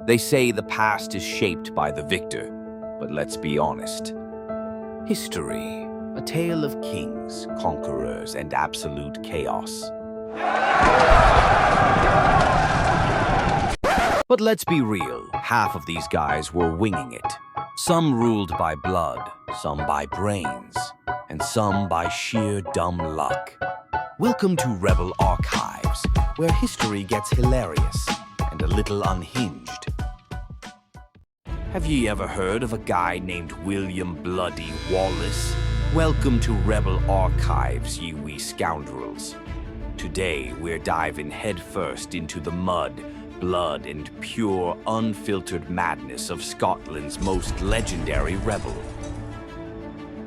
They say the past is shaped by the victor, but let's be honest. History, a tale of kings, conquerors, and absolute chaos. But let's be real, half of these guys were winging it. Some ruled by blood, some by brains, and some by sheer dumb luck. Welcome to Rebel Archives, where history gets hilarious and a little unhinged. Have ye ever heard of a guy named William Bloody Wallace? Welcome to Rebel Archives, ye wee scoundrels. Today, we're diving headfirst into the mud, blood, and pure, unfiltered madness of Scotland's most legendary rebel.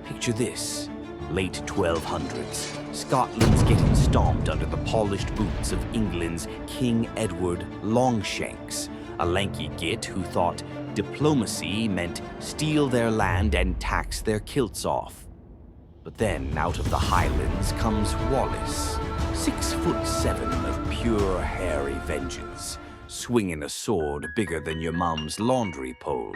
Picture this. Late 1200s, Scotland's getting stomped under the polished boots of England's King Edward Longshanks, a lanky git who thought diplomacy meant steal their land and tax their kilts off. But then, out of the highlands comes Wallace, 6'7" of pure hairy vengeance, swinging a sword bigger than your mum's laundry pole.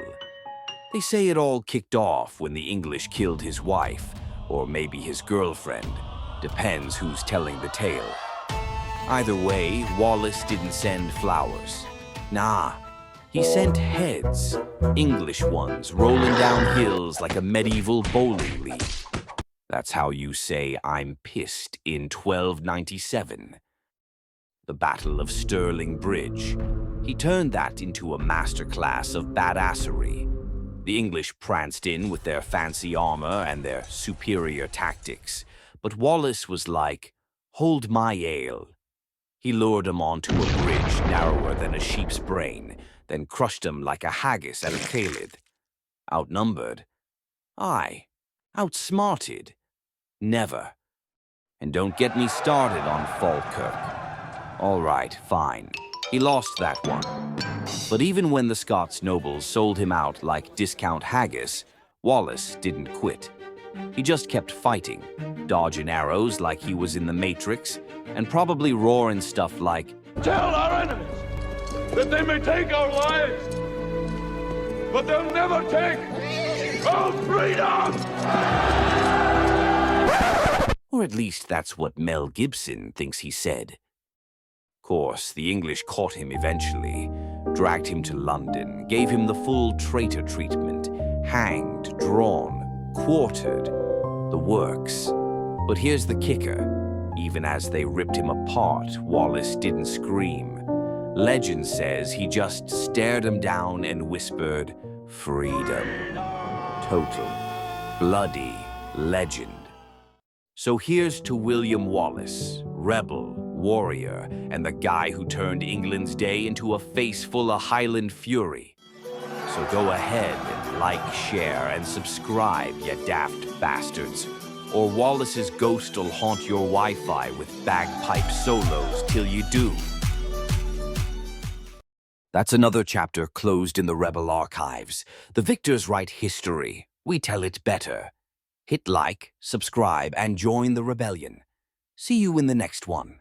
They say it all kicked off when the English killed his wife, or maybe his girlfriend, depends who's telling the tale. Either way, Wallace didn't send flowers. Nah, he sent heads, English ones, rolling down hills like a medieval bowling league. That's how you say I'm pissed in 1297. The Battle of Stirling Bridge. He turned that into a masterclass of badassery. The English pranced in with their fancy armor and their superior tactics, but Wallace was like, hold my ale. He lured 'em onto a bridge narrower than a sheep's brain, then crushed 'em like a haggis at a calid. Outnumbered? Aye. Outsmarted? Never. And don't get me started on Falkirk. All right, fine. He lost that one. But even when the Scots nobles sold him out like discount haggis, Wallace didn't quit. He just kept fighting, dodging arrows like he was in the Matrix, and probably roaring stuff like, "Tell our enemies that they may take our lives, but they'll never take our freedom!" Or at least that's what Mel Gibson thinks he said. Course, the English caught him eventually, dragged him to London, gave him the full traitor treatment, hanged, drawn, quartered, the works. But here's the kicker. Even as they ripped him apart, Wallace didn't scream. Legend says he just stared him down and whispered, "Freedom." Total. Bloody legend. So here's to William Wallace, rebel, warrior, and the guy who turned England's day into a face full of Highland fury. So go ahead and like, share, and subscribe, you daft bastards, or Wallace's ghost'll haunt your Wi-Fi with bagpipe solos till you do. That's another chapter closed in the Rebel Archives. The victors write history. We tell it better. Hit like, subscribe, and join the rebellion. See you in the next one.